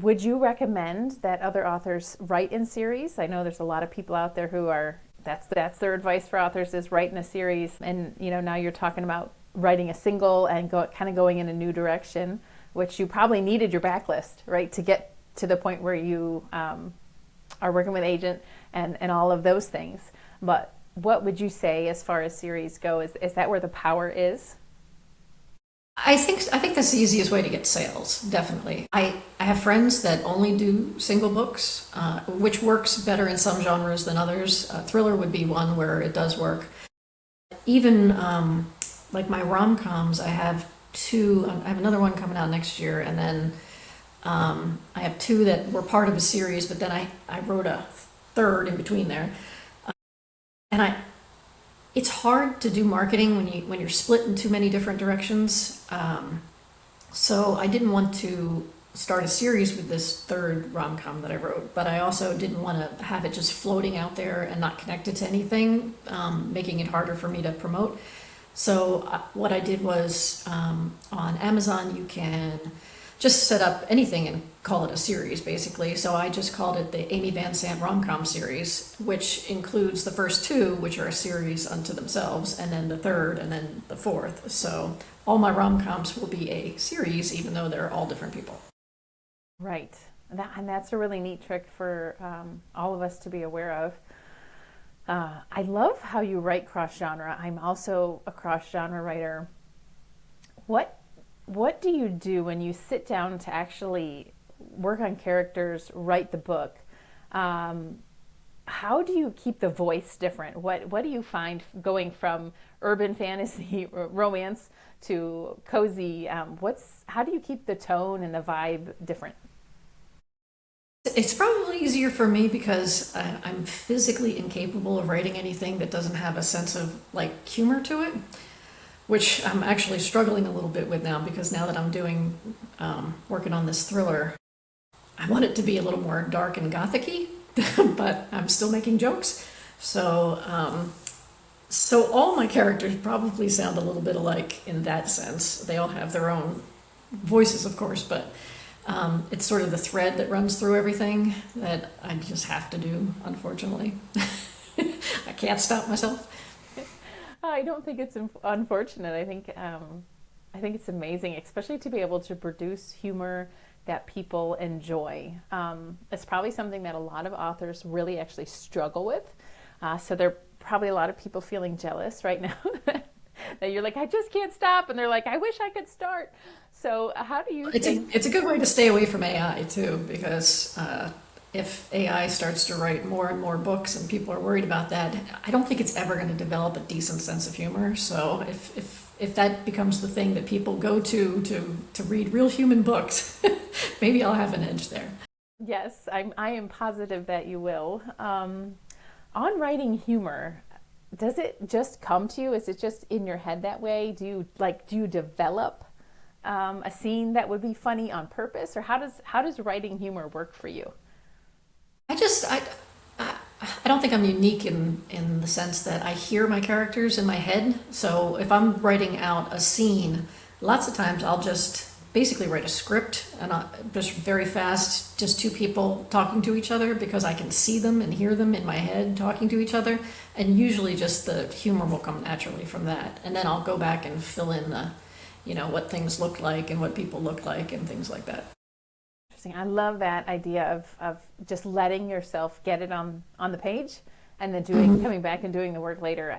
Would you recommend that other authors write in series? I know there's a lot of people out there who are, that's their advice for authors, is write in a series. And now you're talking about writing a single and kind of going in a new direction, which you probably needed your backlist, right, to get to the point where you are working with agent and all of those things. But what would you say as far as series go? Is that where the power is? I think that's the easiest way to get sales, definitely. I have friends that only do single books, which works better in some genres than others. Thriller would be one where it does work. Even like my rom-coms, I have two. I have another one coming out next year, and then I have two that were part of a series, but then I wrote a third in between there. And it's hard to do marketing when you're split in too many different directions. So I didn't want to start a series with this third rom-com that I wrote, but I also didn't want to have it just floating out there and not connected to anything, making it harder for me to promote. So what I did was on Amazon you can just set up anything and call it a series, basically. So I just called it the Amy Van Sant rom-com series, which includes the first two, which are a series unto themselves, and then the third, and then the fourth. So all my rom-coms will be a series, even though they're all different people. Right. And that's a really neat trick for all of us to be aware of. I love how you write cross-genre. I'm also a cross-genre writer. What do you do when you sit down to actually work on characters, write the book? How do you keep the voice different? What do you find going from urban fantasy romance to cozy? How do you keep the tone and the vibe different? It's probably easier for me because I'm physically incapable of writing anything that doesn't have a sense of like humor to it, which I'm actually struggling a little bit with now because now that I'm doing working on this thriller, I want it to be a little more dark and gothic-y, but I'm still making jokes. So all my characters probably sound a little bit alike in that sense. They all have their own voices, of course, but it's sort of the thread that runs through everything that I just have to do, unfortunately. I can't stop myself. I don't think it's unfortunate. I think it's amazing, especially to be able to produce humor that people enjoy. It's probably something that a lot of authors really actually struggle with. So there are probably a lot of people feeling jealous right now that you're like, I just can't stop, and they're like, I wish I could start. So how do you think? It's a good way to stay away from AI too, because if AI starts to write more and more books and people are worried about that, I don't think it's ever going to develop a decent sense of humor. So if that becomes the thing that people go to read real human books, maybe I'll have an edge there. Yes, I am positive that you will. On writing humor, does it just come to you? Is it just in your head that way? Do you develop a scene that would be funny on purpose, or how does writing humor work for you? I just I don't think I'm unique in the sense that I hear my characters in my head. So if I'm writing out a scene, lots of times I'll just basically write a script and just very fast, just two people talking to each other because I can see them and hear them in my head talking to each other. And usually just the humor will come naturally from that. And then I'll go back and fill in what things look like and what people look like and things like that. Interesting. I love that idea of just letting yourself get it on the page and then coming back and doing the work later.